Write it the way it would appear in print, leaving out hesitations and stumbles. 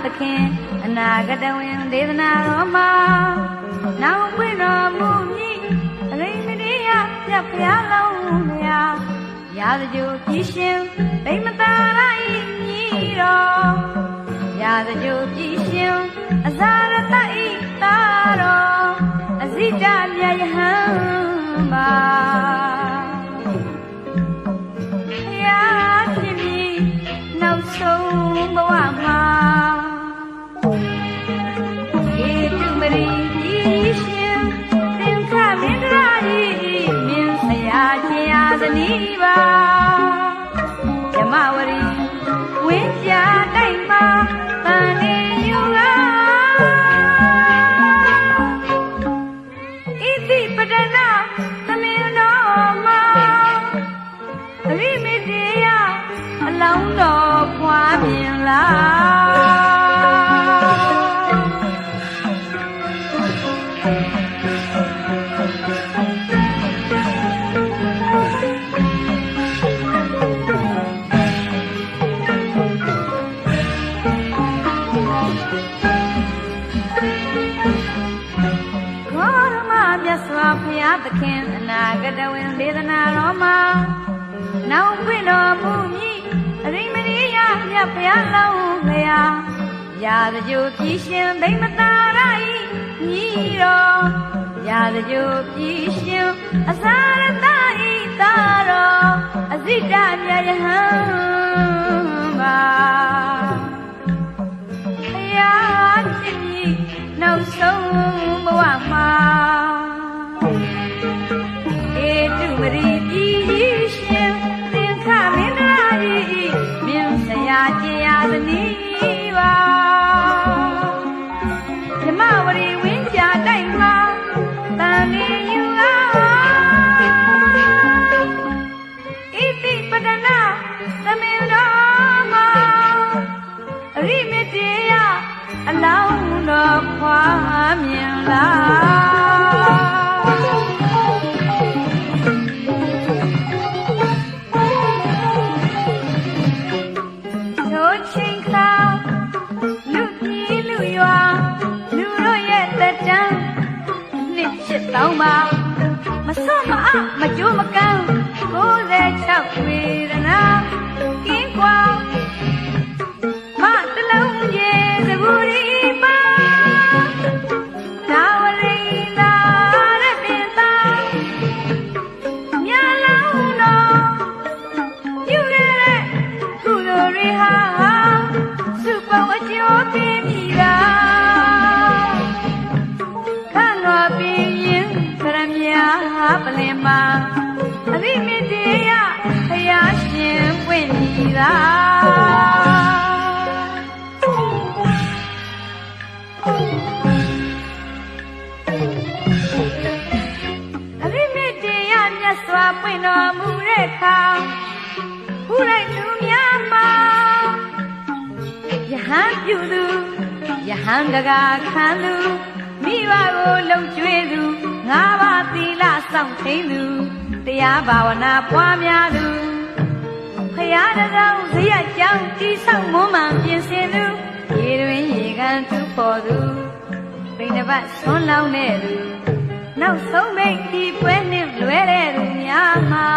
သခင်အနာဂတဝင်ဒေသနာတော်မှာနောက်ပွင့်တော်မူမည်အရိမတိယပြတ်ဖျားလုံးမြာရာဇဂိုပြည်ရှင်ဗိမသာရဤမြည်တော်ရာဇဂိုပြည်ရှင်အဇာရတဤသာတော်အဇိတမြတ်ယဟန်ပါနောက်ဆုံးဘဝမှာဧတုမရီကြီးရှင်သင်္ခမင်းဒရာကြီးမြင်းဆရာချင်းအားဇနီးပါဓမ္မဝရီဝင်းပြတိုက်မှာတန်နေယူလာဣတိပဒနာသမင်းတော်မှာအရိမိတေယအလောင်းတော်ဖွာမြင်သခင်အနာဂတဝင်ဒေသနာတော်မှာနောက်ပွင့်တော်မူမည်အရိမတိယမြတ်ဖျားလုံးလျာရာဇဂိုပြည်ရှင်ဗိမသာရဤညီတော်ရာဇဂိုပြည်ရှင်အဇာရတဤသာတော်အဇိတမြတ်ယဟန်ပါဖျားဖြစ်မည်နောက်ဆုံးဘဝမှာမရီကြီးရှင်သင်္ခမင်းသားကြီးမြင်းဆရာချင်းအားဇနီးပါဓမ္မဝရီဝင်းပြတိုက်မှာတန်နေယူလာဣတိပဒနာသမင်းတော်မှာအရိမတေယအလောင်းတော်ခွာမြင်လာတောင်းပါမစွတ်မအမကြိုးမကန်း96ဝေဒနာကင်းကွာမတလုံးရေသဘူရီပါဒါဝရိသာရပင်သာမြလောင်းတော်ပြုခဲ့တဲ့ကုသိုလ်တွေဟာစုပေါင်းအကျိုးပေးမိတာပလင်မှာအရိမတေယဖယားရှင်ပွင့်နေတာအရိမတေယမြတ်စွာပွင့်တော်မူတဲ့အခါခုလိုက်လူများမှာယဟန်ပြုသူယဟန်တကာခံသူမိဘကိုလုံကျွေးသူငါးပါးသီလစောင့်ထိန်သူတရားဘာဝနာပွားများသူဖရာတကောင်ဇယကြောင့်တိဆောက်မွမ်းမံပြင်ဆင်သူရေတွင်ရေကန်သူပေါ်သူပိဏပတ်ဆွန်းလောင်းတဲ့သူနောက်ဆုံးမိတ်ဒီပွဲနှင့်လွဲတဲ့သူများမှာ